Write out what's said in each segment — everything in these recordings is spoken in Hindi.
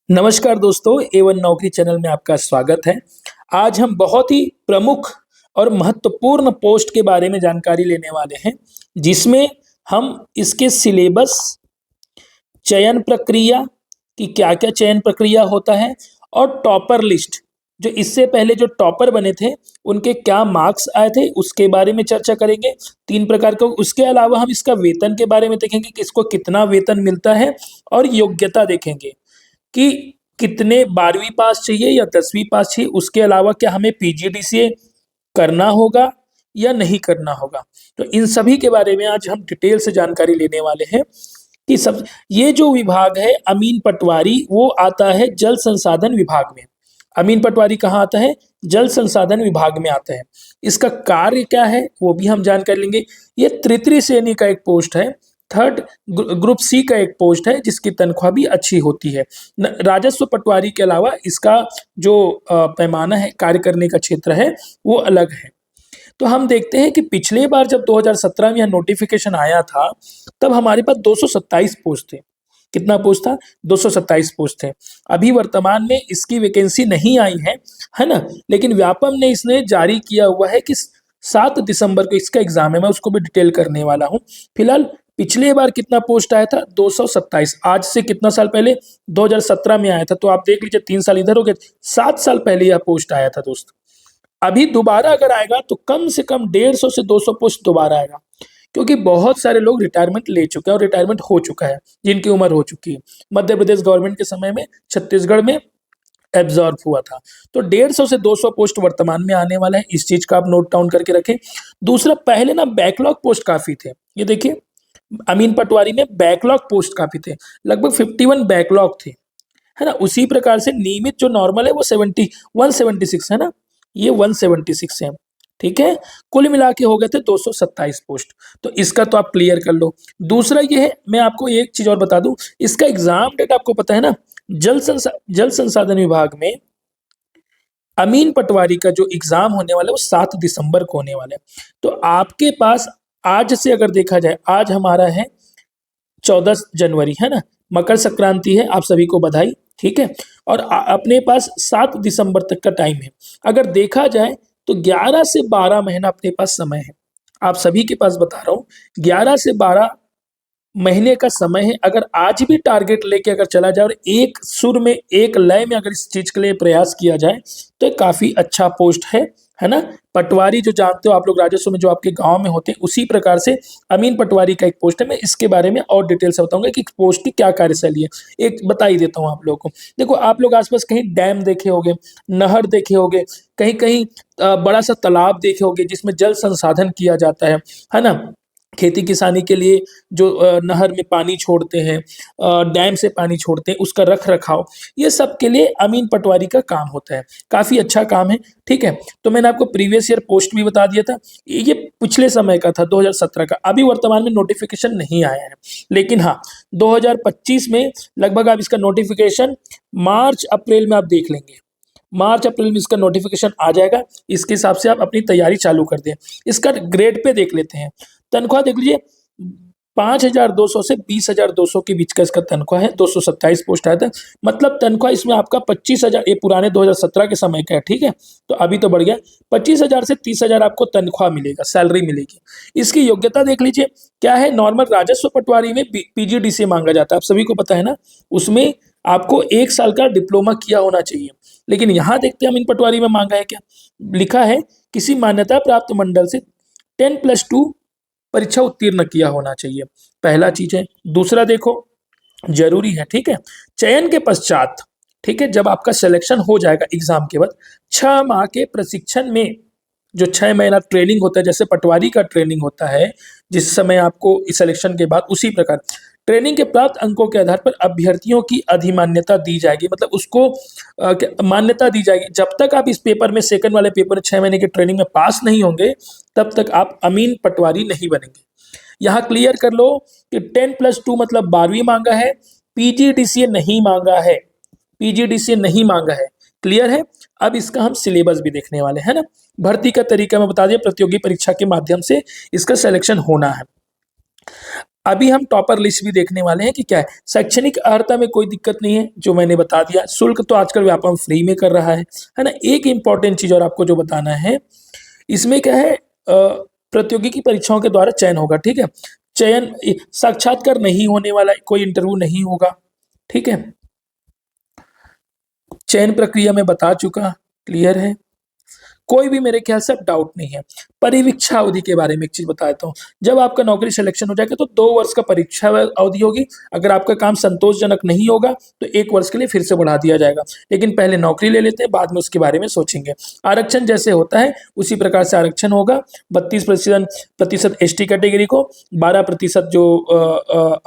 नमस्कार दोस्तों, A1 नौकरी चैनल में आपका स्वागत है। आज हम बहुत ही प्रमुख और महत्वपूर्ण पोस्ट के बारे में जानकारी लेने वाले हैं, जिसमें हम इसके सिलेबस, चयन प्रक्रिया कि क्या-क्या चयन प्रक्रिया होता है और टॉपर लिस्ट, जो इससे पहले जो टॉपर बने थे, उनके क्या मार्क्स आए थे, उसके बारे में चर्चा करेंगे। 3 प्रकार का, उसके अलावा हम इसका वेतन के बारे में देखेंगे कि इसको कितना वेतन मिलता है और योग्यता देखेंगे कि कितने 12वीं पास चाहिए या 10वीं पास चाहिए। उसके अलावा क्या हमें पीजीडीसीए करना होगा या नहीं करना होगा। तो इन सभी के बारे में आज हम डिटेल से जानकारी लेने वाले हैं कि सब ये जो विभाग है अमीन पटवारी, वो आता है जल संसाधन विभाग में। अमीन पटवारी कहाँ आता है? जल संसाधन विभाग में आता है। इसका कार्य क्या है वो भी हम जानकारी लेंगे। ये तृतीय श्रेणी का एक पोस्ट है, थर्ड ग्रुप सी का एक पोस्ट है, जिसकी तनख्वाह भी अच्छी होती है। राजस्व पटवारी के अलावा इसका जो पैमाना है, कार्य करने का क्षेत्र है, वो अलग है। तो हम देखते हैं कि पिछले बार जब 2017 में यह नोटिफिकेशन आया था, तब हमारे पास 227 पोस्ट थे। कितना पोस्ट था? 227 पोस्ट थे। अभी वर्तमान में इसकी वैकेंसी नहीं आई है ना? लेकिन व्यापम ने इसने जारी किया हुआ है कि 7 दिसंबर को इसका एग्जाम है। मैं उसको भी डिटेल करने वाला हूँ। फिलहाल पिछले बार कितना पोस्ट आया था? 227। आज से कितना साल पहले? 2017 में आया था। तो आप देख लीजिए, 3 साल इधर हो गए, 7 साल पहले यह पोस्ट आया था दोस्त। अभी दोबारा अगर आएगा तो कम से कम 150 से 200 पोस्ट दोबारा आएगा, क्योंकि बहुत सारे लोग रिटायरमेंट ले चुके हैं और रिटायरमेंट हो चुका है, जिनकी उम्र हो चुकी है। मध्य प्रदेश गवर्नमेंट के समय में छत्तीसगढ़ में एब्जॉर्ब हुआ था। तो 150 से 200 पोस्ट वर्तमान में आने वाला है। इस चीज का आप नोट डाउन करके रखें। दूसरा, पहले ना बैकलॉग पोस्ट काफी थे। ये देखिए, अमीन पटवारी में बैकलॉग पोस्ट काफी थे, लगभग 51 बैकलॉग थे, है ना। उसी प्रकार से नियमित जो नॉर्मल है वो 176 है ना, ये 176 है। ठीक है, कुल मिला के हो गए थे 227 पोस्ट। तो इसका तो आप क्लियर कर लो। दूसरा ये है, मैं आपको एक चीज और बता दूं, इसका एग्जाम डेट आपको पता है ना। जल संसाधन विभाग में अमीन पटवारी का जो एग्जाम होने वाला है वो 7 दिसंबर को होने वाला है। तो आपके पास आज से अगर देखा जाए, आज हमारा है 14 जनवरी, है ना, मकर संक्रांति है, आप सभी को बधाई। ठीक है, और अपने पास 7 दिसंबर तक का टाइम है। अगर देखा जाए तो 11 से 12 महीना अपने पास समय है। आप सभी के पास बता रहा हूँ, 11 से 12 महीने का समय है। अगर आज भी टारगेट लेके अगर चला जाए और एक सुर में, एक लय में अगर इस चीज के लिए प्रयास किया जाए, तो काफी अच्छा पोस्ट है ना। पटवारी जो जानते हो आप लोग, राजस्व में जो आपके गांव में होते हैं, उसी प्रकार से अमीन पटवारी का एक पोस्ट है। मैं इसके बारे में और डिटेल से बताऊंगा कि पोस्ट की क्या कार्यशैली है। एक बता ही देता हूँ आप लोगों को। देखो, आप लोग आसपास कहीं डैम देखे होंगे, नहर देखे होंगे, कहीं कहीं बड़ा सा तालाब देखे होंगे जिसमें जल संसाधन किया जाता है ना। खेती किसानी के लिए जो नहर में पानी छोड़ते हैं, डैम से पानी छोड़ते हैं, उसका रख रखाव, ये सब के लिए अमीन पटवारी का काम होता है। काफी अच्छा काम है। ठीक है, तो मैंने आपको प्रीवियस ईयर पोस्ट भी बता दिया था। ये पिछले समय का था, 2017 का। अभी वर्तमान में नोटिफिकेशन नहीं आया है, लेकिन हाँ, 2025 में लगभग आप इसका नोटिफिकेशन मार्च अप्रैल में आप देख लेंगे। मार्च अप्रैल में इसका नोटिफिकेशन आ जाएगा। इसके हिसाब से आप अपनी तैयारी चालू कर दें। इसका ग्रेड पे देख लेते हैं। तनख्वाह देख लीजिए, 5,200 से 20,200 के बीच का इसका तनख्वाह है। 227 पोस्ट आया था, मतलब तनख्वाह इसमें आपका 25,000, ये पुराने 2017 के समय का है। ठीक है, तो अभी तो बढ़ गया, 25,000 से 30,000 आपको तनख्वाह मिलेगा, सैलरी मिलेगी। इसकी योग्यता देख लीजिए क्या है। नॉर्मल राजस्व पटवारी में पीजीडीसीए मांगा जाता है, आप सभी को पता है ना। उसमें आपको 1 साल का डिप्लोमा किया होना चाहिए। लेकिन यहाँ देखते हैं अमीन पटवारी में मांगा है क्या। लिखा है, किसी मान्यता प्राप्त मंडल से 10+2 परीक्षा उत्तीर्ण किया होना चाहिए, पहला चीज है। दूसरा देखो, जरूरी है, ठीक है, चयन के पश्चात, ठीक है, जब आपका सिलेक्शन हो जाएगा एग्जाम के बाद, 6 माह के प्रशिक्षण में, जो 6 महीना ट्रेनिंग होता है, जैसे पटवारी का ट्रेनिंग होता है जिस समय आपको सिलेक्शन के बाद, उसी प्रकार ट्रेनिंग के प्राप्त अंकों के आधार पर अभ्यर्थियों की अधिमान्यता दी जाएगी। मतलब उसको मान्यता दी जाएगी। जब तक आप इस पेपर में, सेकंड वाले पेपर में 6 महीने की ट्रेनिंग में पास नहीं होंगे, तब तक आप अमीन पटवारी नहीं बनेंगे। यहाँ क्लियर कर लो कि 10+2 मतलब 12वीं मांगा है, पीजीडीसीए नहीं मांगा है, पीजीडीसीए नहीं मांगा है। क्लियर है। अब इसका हम सिलेबस भी देखने वाले हैं ना। भर्ती का तरीका मैं बता दिया, प्रतियोगी परीक्षा के माध्यम से इसका सिलेक्शन होना है। अभी हम टॉपर लिस्ट भी देखने वाले हैं कि क्या है। शैक्षणिक अर्हता में कोई दिक्कत नहीं है, जो मैंने बता दिया। शुल्क तो आजकल व्यापम फ्री में कर रहा है ना। एक इंपॉर्टेंट चीज और आपको जो बताना है, इसमें क्या है, प्रतियोगिकी परीक्षाओं के द्वारा चयन होगा, ठीक है। चयन साक्षात्कार नहीं होने वाला है, कोई इंटरव्यू नहीं होगा, ठीक है। चयन प्रक्रिया में बता चुका, क्लियर है। कोई भी मेरे ख्याल से अब डाउट नहीं है। परिवीक्षा अवधि के बारे में एक चीज बता देता हूँ। जब आपका नौकरी सिलेक्शन हो जाएगा तो 2 वर्ष का परीक्षा अवधि होगी। अगर आपका काम संतोषजनक नहीं होगा तो 1 वर्ष के लिए फिर से बढ़ा दिया जाएगा, लेकिन पहले नौकरी ले लेते हैं, बाद में उसके बारे में सोचेंगे। आरक्षण जैसे होता है उसी प्रकार से आरक्षण होगा। 32% एसटी कैटेगरी को, 12% जो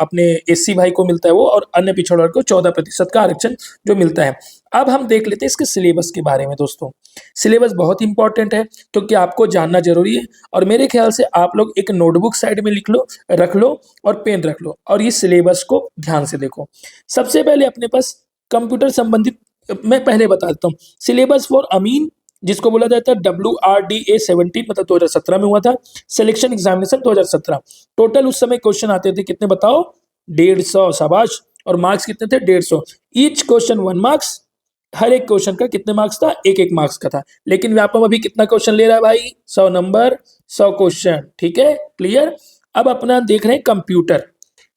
अपने एससी भाई को मिलता है वो, और अन्य पिछड़ा वर्ग को 14% का आरक्षण जो मिलता है। अब हम देख लेते हैं इसके सिलेबस के बारे में। दोस्तों, सिलेबस बहुत इंपॉर्टेंट है क्योंकि आपको जानना जरूरी है, और मेरे ख्याल से आप लोग एक नोटबुक साइड में लिख लो, रख लो, और पेन रख लो, और ये सिलेबस को ध्यान से देखो। सबसे पहले अपने पास कंप्यूटर संबंधित मैं पहले बता देता हूँ। सिलेबस फॉर अमीन, जिसको बोला जाता है WRDA 17, मतलब 2017 में हुआ था। Selection examination 2017। टोटल उस समय क्वेश्चन आते थे कितने बताओ? 150। शाबाश। और मार्क्स कितने थे? 150। Each question 1 marks. हर एक क्वेश्चन का कितने मार्क्स था? 1-1 मार्क्स का था। लेकिन व्यापम अभी कितना क्वेश्चन ले रहा है भाई? 100 नंबर, 100 क्वेश्चन, ठीक है, क्लियर। अब अपना देख रहे हैं कंप्यूटर।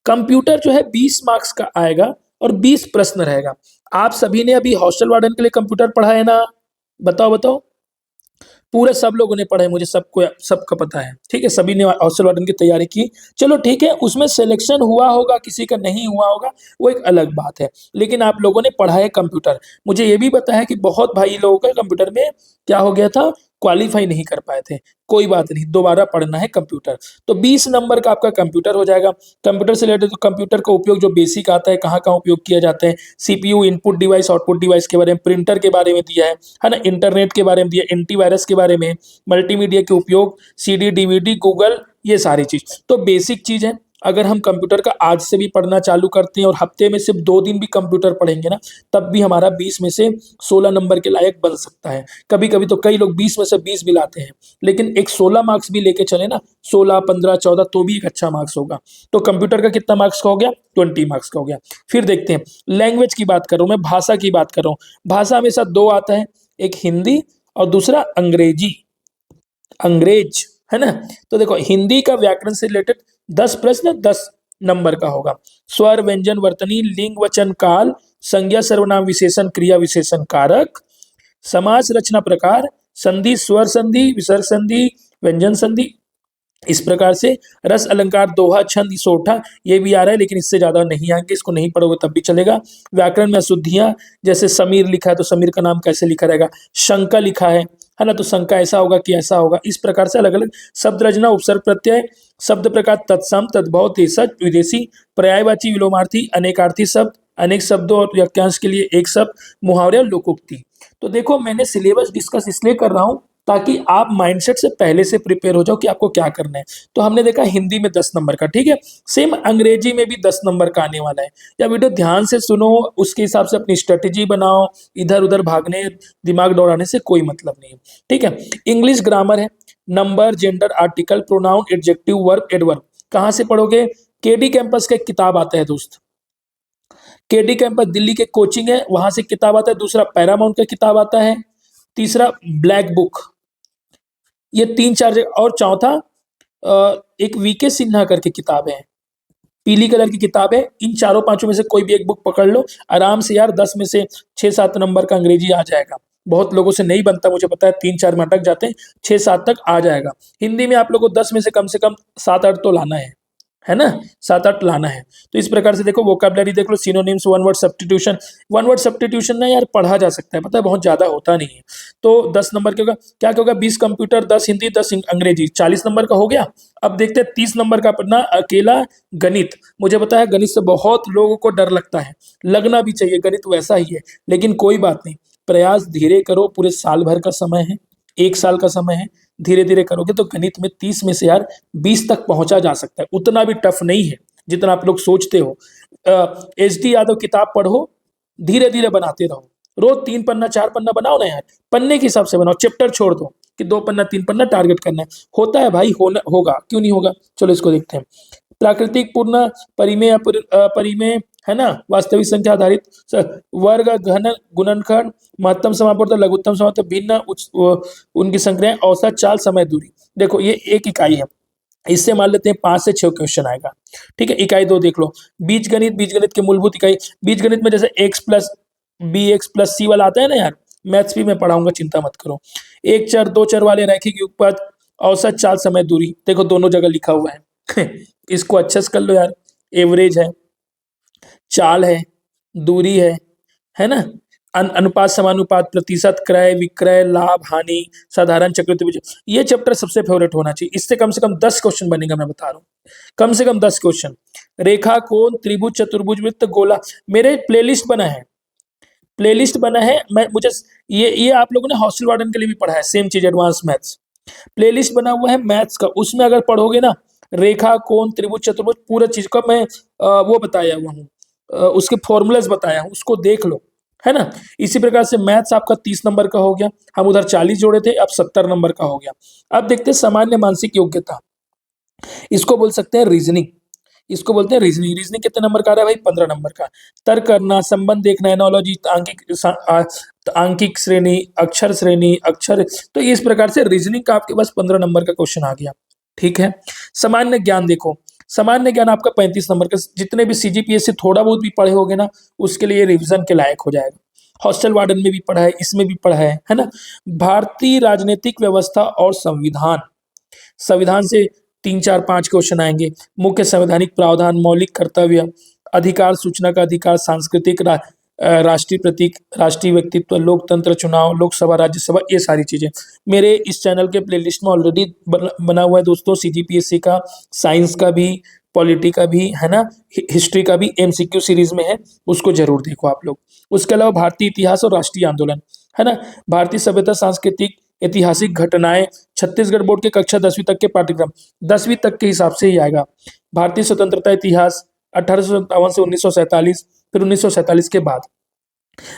कंप्यूटर जो है 20 मार्क्स का आएगा और 20 प्रश्न रहेगा। आप सभी ने अभी हॉस्टल वार्डन के लिए कंप्यूटर पढ़ा है ना? बताओ बताओ। पूरे सब लोगों ने पढ़ा है, मुझे सबका पता है, ठीक है। सभी ने हॉस्टल वार्डन की तैयारी की। चलो ठीक है, उसमें सिलेक्शन हुआ होगा, किसी का नहीं हुआ होगा, वो एक अलग बात है, लेकिन आप लोगों ने पढ़ा है कंप्यूटर। मुझे ये भी पता है कि बहुत भाई लोगों का कंप्यूटर में क्या हो गया था, क्वालिफाई नहीं कर पाए थे। कोई बात नहीं, दोबारा पढ़ना है कंप्यूटर। तो 20 नंबर का आपका कंप्यूटर हो जाएगा। कंप्यूटर से रिलेटेड तो कंप्यूटर का उपयोग जो बेसिक आता है, कहाँ कहाँ उपयोग किया जाता है, CPU, input device, output device के बारे में, प्रिंटर के बारे में दिया है ना, इंटरनेट के बारे में दिया, एंटीवायरस के बारे में, मल्टीमीडिया के उपयोग, सीडी, डीवीडी, गूगल, ये सारी चीज तो बेसिक चीज है। अगर हम कंप्यूटर का आज से भी पढ़ना चालू करते हैं और हफ्ते में सिर्फ 2 दिन भी कंप्यूटर पढ़ेंगे ना, तब भी हमारा 20 में से 16 नंबर के लायक बन सकता है। कभी कभी तो कई लोग 20 में से 20 भी लाते हैं, लेकिन एक 16 मार्क्स भी लेके चले ना, 16, 15, 14, तो भी एक अच्छा मार्क्स होगा। तो कंप्यूटर का कितना मार्क्स का हो गया? 20 मार्क्स का हो गया। फिर देखते हैं, लैंग्वेज की बात कर रहा हूं मैं, भाषा की बात कर रहा हूं। भाषा हमेशा 2 आता है, एक हिंदी और दूसरा अंग्रेजी, अंग्रेज, है ना। तो देखो, हिंदी का व्याकरण से रिलेटेड 10 प्रश्न 10 नंबर का होगा। स्वर, व्यंजन, वर्तनी, लिंग, वचन, काल, संज्ञा, सर्वनाम, विशेषण, क्रिया, विशेषण, कारक, समास रचना प्रकार, संधि, स्वर संधि, विसर्ग संधि, व्यंजन संधि, इस प्रकार से रस, अलंकार, दोहा, छंद, सोठा, ये भी आ रहा है, लेकिन इससे ज्यादा नहीं आएंगे, इसको नहीं पढ़ोगे तब भी चलेगा। व्याकरण में अशुद्धियां, जैसे समीर लिखा है तो समीर का नाम कैसे लिखा रहेगा, शंका लिखा है ना, तो शंका ऐसा होगा कि ऐसा होगा। इस प्रकार से अलग अलग शब्द रचना, उपसर्ग प्रत्यय, शब्द प्रकार, तत्सम, तद्भव, देशज, विदेशी, पर्यायवाची, विलोमार्थी, अनेकार्थी शब्द, अनेक शब्दों और वाक्यांश के लिए एक शब्द, मुहावरे और लोकोक्ति। तो देखो, मैंने सिलेबस डिस्कस इसलिए कर रहा हूं ताकि आप माइंडसेट से पहले से प्रिपेयर हो जाओ कि आपको क्या करना है। तो हमने देखा हिंदी में 10 नंबर का, ठीक है। सेम अंग्रेजी में भी 10 नंबर का आने वाला है। या वीडियो ध्यान से सुनो, उसके हिसाब से अपनी स्ट्रेटेजी बनाओ। इधर उधर भागने, दिमाग दौड़ाने से कोई मतलब नहीं है, ठीक है। इंग्लिश ग्रामर है, number, gender, article, pronoun, adjective, verb, adverb. कहाँ से पढ़ोगे? केडी कैंपस का एक किताब आता है दोस्त, केडी कैंपस दिल्ली के कोचिंग है, वहां से किताब आता है। दूसरा पैरामाउंट का किताब आता है। तीसरा ब्लैक बुक, ये 3-4 जगह। और चौथा एक वीके सिन्हा करके किताब है, पीली कलर की किताब है। इन 4-5 में से कोई भी एक बुक पकड़ लो, आराम से यार 10 में से 6-7 नंबर का अंग्रेजी आ जाएगा। बहुत लोगों से नहीं बनता, मुझे पता है, 3-4 में अटक जाते हैं, 6-7 तक आ जाएगा। हिंदी में आप लोगों को 10 में से कम 7-8 तो लाना है ना, 7-8 लाना है। तो इस प्रकार से देखो, वोकैबुलरी देख लो, synonyms, one word substitution. One word substitution ना यार पढ़ा जा सकता है, पता है, बहुत ज्यादा होता नहीं है। तो 10 नंबर के होगा, क्या क्या होगा? 20 कंप्यूटर, 10 हिंदी, 10 अंग्रेजी, 40 नंबर का हो गया। अब देखते हैं 30 नंबर का अपना अकेला गणित। मुझे पता है गणित से बहुत लोगों को डर लगता है, लगना भी चाहिए, गणित वैसा ही है, लेकिन कोई बात नहीं, प्रयास धीरे करो। पूरे साल भर का समय है, 1 साल का समय है, धीरे धीरे करोगे तो गणित में 30 में से यार 20 तक पहुंचा जा सकता है। उतना भी टफ नहीं है जितना आप लोग सोचते हो। HD यादव किताब पढ़ो, धीरे धीरे बनाते रहो। रोज 3 पन्ना 4 पन्ना बनाओ ना यार, पन्ने के हिसाब से बनाओ, चैप्टर छोड़ दो कि 2 पन्ना 3 पन्ना टारगेट करना है। होता है भाई, होगा, क्यों नहीं होगा। चलो इसको देखते हैं। प्राकृतिक, पूर्ण, परिमेय, परिमेय, है ना, वास्तविक संख्या आधारित, वर्ग, घन, गुणनखंड, महत्तम समापवर्तन, लघुत्तम समापवर्तन, भिन्न, उनकी संख्याएं, औसत, चाल, समय, दूरी। देखो ये एक इकाई है, इससे मान लेते हैं 5 से 6 क्वेश्चन आएगा। ठीक है, इकाई 2 देख लो, बीजगणित, बीजगणित के मूलभूत इकाई। बीजगणित में जैसे x plus B X plus C वाला आता है ना यार, मैथ्स भी मैं पढ़ाऊंगा, चिंता मत करो। एक चर, दो चर वाले रैखिक युगपथ, औसत, चाल, समय, दूरी, देखो दोनों जगह लिखा हुआ है इसको अच्छे से कर लो यार। एवरेज है, चाल है, दूरी है ना, अनुपात, समानुपात, प्रतिशत, क्रय विक्रय, लाभ हानि, साधारण, चक्रवृद्धि ब्याज, ये चैप्टर सबसे फेवरेट होना चाहिए। इससे कम से कम 10 क्वेश्चन बनेगा, मैं बता रहा हूँ, कम से कम 10 क्वेश्चन। रेखा, कोण, त्रिभुज, चतुर्भुज, वृत्त, गोला, मेरे प्लेलिस्ट बना है, प्लेलिस्ट बना है। मैं मुझे ये आप लोगों ने हॉस्टल वार्डन के लिए भी पढ़ा है, सेम चीज, एडवांस मैथ्स प्लेलिस्ट बना हुआ है मैथ्स का, उसमें अगर पढ़ोगे ना, रेखा, कोण, त्रिभुज, चतुर्भुज, पूरा चीज का मैं वो बताया हुआ हूँ, उसके फॉर्मूलाज बताया हूँ, उसको देख लो, है ना। इसी प्रकार से मैथ्स आपका 30 नंबर का हो गया, हम उधर 40 जोड़े थे, अब 70 नंबर का हो गया। अब देखते हैं सामान्य मानसिक योग्यता, इसको बोल सकते हैं रीजनिंग, इसको बोलते हैं रीजनिंग। रीजनिंग कितने नंबर का आ रहा है भाई? 15 नंबर का। तर्क करना, संबंध देखना, एनोलॉजी, आंकिक श्रेणी, अक्षर श्रेणी, अक्षर, तो इस प्रकार से रीजनिंग का आपके पास 15 नंबर का क्वेश्चन आ गया। ठीक है, सामान्य ज्ञान देखो, सामान्य ज्ञान आपका 35 नंबर का, जितने भी सीजीपीएस से थोड़ा बहुत भी पढ़े होगे ना, उसके लिए रिविजन के लायक हो जाएगा। हॉस्टल वार्डन में भी पढ़ा है, इसमें भी पढ़ा है ना। भारतीय राजनीतिक व्यवस्था और संविधान, संविधान से 3 4 5 क्वेश्चन आएंगे। मुख्य संवैधानिक प्रावधान, मौलिक कर्तव्य, अधिकार, सूचना का अधिकार, सांस्कृतिक, राष्ट्रीय प्रतीक, राष्ट्रीय व्यक्तित्व, लोकतंत्र, चुनाव, लोकसभा, राज्यसभा, ये सारी चीजें मेरे इस चैनल के प्लेलिस्ट में ऑलरेडी बना हुआ है दोस्तों। सीजीपीएससी का, साइंस का भी, पॉलिटी का भी, है ना, हिस्ट्री का भी एमसीक्यू सीरीज में है, उसको जरूर देखो आप लोग। उसके अलावा भारतीय इतिहास और राष्ट्रीय आंदोलन, है ना, भारतीय सभ्यता, सांस्कृतिक, ऐतिहासिक घटनाएं, छत्तीसगढ़ बोर्ड के कक्षा 10वीं तक के पाठ्यक्रम, 10वीं तक के हिसाब से ही आएगा। भारतीय स्वतंत्रता इतिहास 1857 से 1947, फिर 1947 के बाद,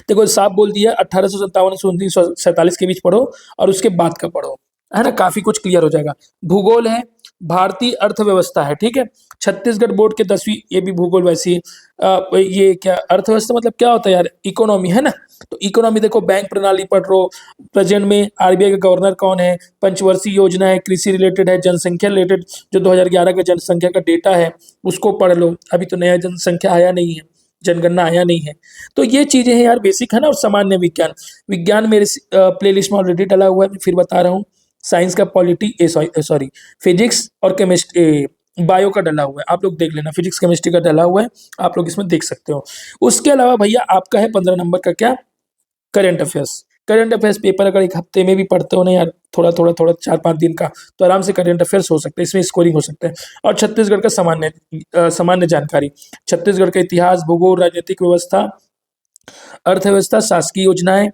देखो साफ बोल दिया, 1857 से 1947 के बीच पढ़ो और उसके बाद का पढ़ो, है ना, काफी कुछ क्लियर हो जाएगा। भूगोल है, भारतीय अर्थव्यवस्था है, ठीक है, छत्तीसगढ़ बोर्ड के 10वीं, ये भी भूगोल वैसी, ये क्या अर्थव्यवस्था मतलब क्या होता है यार? इकोनॉमी, है ना, तो इकोनॉमी देखो, बैंक प्रणाली पढ़ लो, प्रेजेंट में आरबीआई का गवर्नर कौन है, पंचवर्षीय योजना है, कृषि रिलेटेड है, जनसंख्या रिलेटेड, जो 2011 का जनसंख्या का डेटा है उसको पढ़ लो, अभी तो नया जनसंख्या आया नहीं है, जनगणना आया नहीं है, तो ये चीजें हैं यार बेसिक, है ना। और सामान्य विज्ञान, विज्ञान मेरे प्लेलिस्ट में ऑलरेडी डला हुआ है, मैं फिर बता रहा हूँ। साइंस का पॉलिटी, सॉरी फिजिक्स और केमिस्ट्री, बायो का डला हुआ है, आप लोग देख लेना, फिजिक्स केमिस्ट्री का डला हुआ है, आप लोग इसमें देख सकते हो। उसके अलावा भैया आपका है 15 नंबर का क्या? Current affairs. Current affairs paper अगर एक हफ्ते में भी पढ़ते हो ना यार, थोड़ा थोड़ा थोड़ा 4 5 दिन का, तो आराम से करंट अफेयर्स हो सकता है, इसमें स्कोरिंग हो सकता है। और छत्तीसगढ़ का सामान्य जानकारी, छत्तीसगढ़ का इतिहास, भूगोल, राजनीतिक व्यवस्था, अर्थव्यवस्था, शासकीय योजनाएं,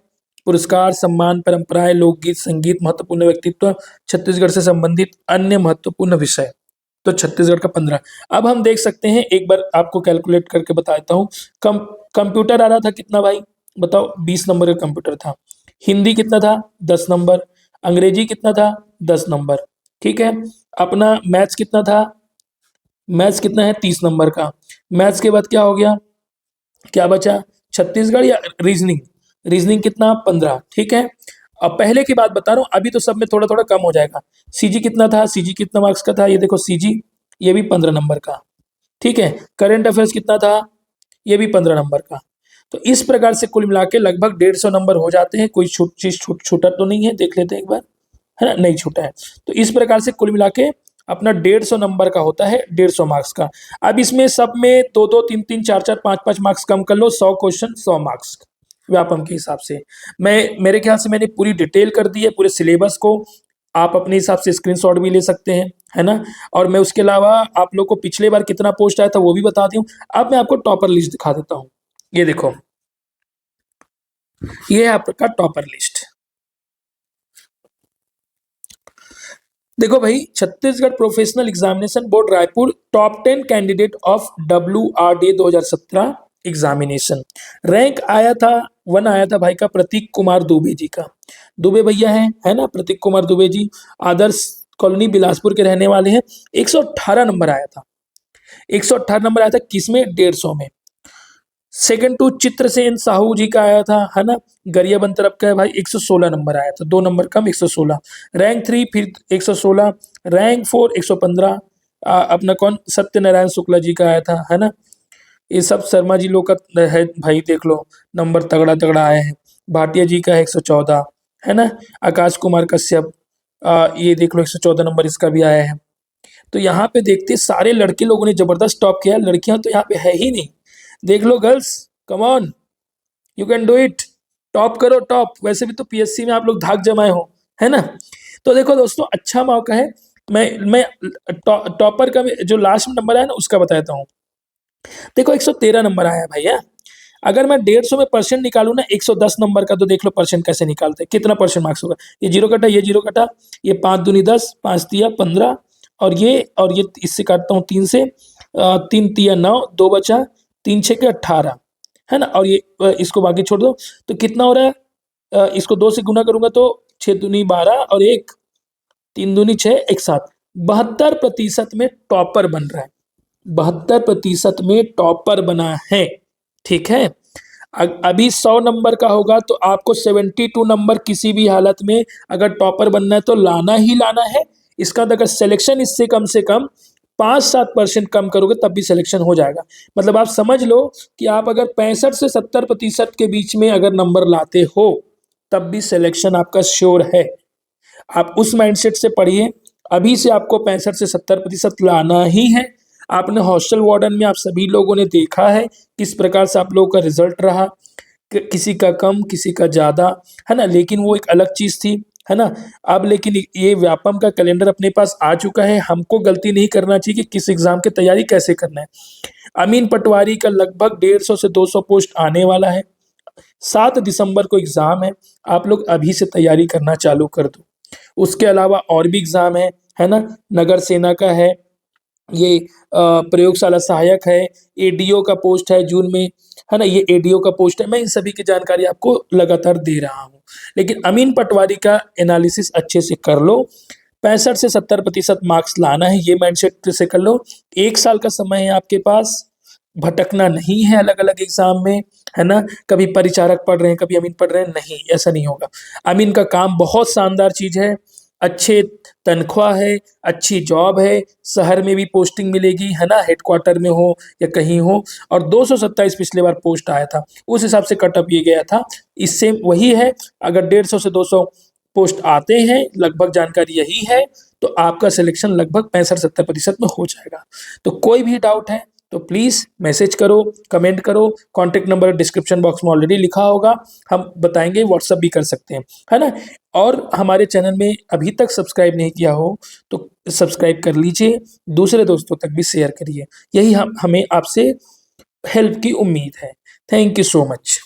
पुरस्कार, सम्मान, परंपराएं, लोकगीत, संगीत, महत्वपूर्ण व्यक्तित्व, छत्तीसगढ़ से संबंधित अन्य महत्वपूर्ण विषय, तो छत्तीसगढ़ का 15। अब हम देख सकते हैं, एक बार आपको कैलकुलेट करके बताता हूँ। कंप्यूटर आ रहा था कितना भाई बताओ? 20 नंबर का कंप्यूटर था। हिंदी कितना था? 10 नंबर। अंग्रेजी कितना था? 10 नंबर। ठीक है, अपना मैथ्स कितना था? मैथ्स कितना है? 30 नंबर का। मैथ्स के बाद क्या हो गया, क्या बचा? छत्तीसगढ़ या रीजनिंग? रीजनिंग कितना? 15। ठीक है, अब पहले की बात बता रहा हूँ, अभी तो सब में थोड़ा थोड़ा कम हो जाएगा। सीजी कितना था? सीजी कितना मार्क्स का था? ये देखो सीजी, ये भी 15 नंबर का। ठीक है, करंट अफेयर्स कितना था? ये भी 15 नंबर का। तो इस प्रकार से कुल मिला के लगभग 150 नंबर हो जाते हैं। कोई चीज छूटा तो नहीं है? देख लेते हैं एक बार, है ना, नहीं छूटा है। तो इस प्रकार से कुल मिला के अपना 150 नंबर का होता है, 150 मार्क्स का। अब इसमें सब में 2 2 3 3 4 4 5 5 मार्क्स कम कर लो, 100 क्वेश्चन 100 मार्क्स व्यापम के हिसाब से। मेरे ख्याल से मैंने पूरी डिटेल कर दी है पूरे सिलेबस को, आप अपने हिसाब से स्क्रीनशॉट भी ले सकते हैं, है ना। और मैं उसके अलावा आप लोग को पिछले बार कितना पोस्ट आया था वो भी बता दूं। अब मैं आपको टॉपर लिस्ट दिखा देता हूं, ये देखो, ये है आपका टॉपर लिस्ट। देखो भाई, Chhattisgarh professional examination board Raipur, top 10 candidate of WRDA 2017 examination. Rank आया था 1, आया था भाई का प्रतीक कुमार दुबे जी का। दुबे भैया है ना, प्रतीक कुमार दुबे जी, आदर्श कॉलोनी बिलासपुर के रहने वाले हैं। 118 नंबर आया था। 118 नंबर आया था किसमें, 150 में। सेकंड टू चित्रसेन साहू जी का आया था, है ना, गरियाबंद तरफ का है भाई, 116 नंबर आया था, 2 नंबर कम, 116। रैंक 3 फिर 116। रैंक 4 115। अपना कौन, सत्यनारायण शुक्ला जी का आया था, है ना। ये सब शर्मा जी लोग का है भाई, देख लो नंबर तगड़ा तगड़ा आए हैं। भाटिया जी का है 114, है ना। आकाश कुमार कश्यप, ये देख लो 114 नंबर इसका भी आया है। तो यहाँ पे देखते सारे लड़के लोगों ने जबरदस्त टॉप किया, लड़कियां तो यहाँ पे है ही नहीं। देख लो girls, come on, you can do it, top करो टॉप। वैसे भी तो पीएससी में आप लोग धाक जमाए हो, है ना। तो देखो दोस्तों, अच्छा मौका है। मैं टॉपर का जो लास्ट नंबर है ना उसका बताता हूँ। देखो 113 नंबर आया भैया। अगर मैं 150 में परसेंट निकालू ना 110 नंबर का, तो देख लो परसेंट कैसे निकालते हैं, कितना परसेंट मार्क्स होगा। ये जीरो कटा, ये जीरो कटा, ये 5 दूनी 10, 5 तिया 15, और ये इससे काटता हूँ 3 से, 3 तिया 9, 2 बचा, 3 6 के 18, है ना। और ये इसको बाकी छोड़ दो, तो कितना हो रहा है, इसको 2 से गुना करूंगा तो 6 दूनी 12 और 1, 3 दूनी 6, एक साथ 72% में टॉपर बन रहा है। 72% में टॉपर बना है, ठीक है। अभी 100 नंबर का होगा तो आपको 72 नंबर किसी भी हालत में अगर टॉपर बनना है तो लाना ही लाना है। इसका अगर सिलेक्शन इससे कम से कम 5-7% कम करोगे तब भी सिलेक्शन हो जाएगा। मतलब आप समझ लो कि आप अगर 65 से 70% के बीच में अगर नंबर लाते हो तब भी सिलेक्शन आपका श्योर है। आप उस माइंडसेट से पढ़िए। अभी से आपको 65 से 70% लाना ही है। आपने हॉस्टल वार्डन में आप सभी लोगों ने देखा है किस प्रकार से आप लोगों का रिजल्ट रहा, किसी का कम किसी का ज़्यादा, है ना। लेकिन वो एक अलग चीज़ थी, है ना। अब लेकिन ये व्यापम का कैलेंडर अपने पास आ चुका है। हमको गलती नहीं करना चाहिए कि किस एग्ज़ाम की तैयारी कैसे करना है। अमीन पटवारी का लगभग 150 से 200 पोस्ट आने वाला है। 7 दिसंबर को एग्ज़ाम है। आप लोग अभी से तैयारी करना चालू कर दो। उसके अलावा और भी एग्ज़ाम है ना। नगर सेना का है, ये प्रयोगशाला सहायक है, एडीओ का पोस्ट है जून में, है ना। ये एडीओ का पोस्ट है। मैं इन सभी की जानकारी आपको लगातार दे रहा हूँ। लेकिन अमीन पटवारी का एनालिसिस अच्छे से कर लो। 65 से 70% मार्क्स लाना है, ये माइंडसेट से कर लो। 1 साल का समय है आपके पास, भटकना नहीं है अलग अलग एग्जाम में, है ना। कभी परिचारक पढ़ रहे हैं, कभी अमीन पढ़ रहे हैं, नहीं, ऐसा नहीं होगा। अमीन का काम बहुत शानदार चीज है, अच्छे तनख्वाह है, अच्छी जॉब है, शहर में भी पोस्टिंग मिलेगी, है ना, हेडक्वार्टर में हो या कहीं हो। और 227 पिछले बार पोस्ट आया था, उस हिसाब से कटअप ये गया था। इससे वही है, अगर 150 से 200 पोस्ट आते हैं, लगभग जानकारी यही है, तो आपका सिलेक्शन लगभग 65-70% में हो जाएगा। तो कोई भी डाउट है तो प्लीज़ मैसेज करो, कमेंट करो। कॉन्टैक्ट नंबर डिस्क्रिप्शन बॉक्स में ऑलरेडी लिखा होगा, हम बताएंगे, व्हाट्सअप भी कर सकते हैं, है ना। और हमारे चैनल में अभी तक सब्सक्राइब नहीं किया हो तो सब्सक्राइब कर लीजिए, दूसरे दोस्तों तक भी शेयर करिए। यही हमें आपसे हेल्प की उम्मीद है। Thank you so much.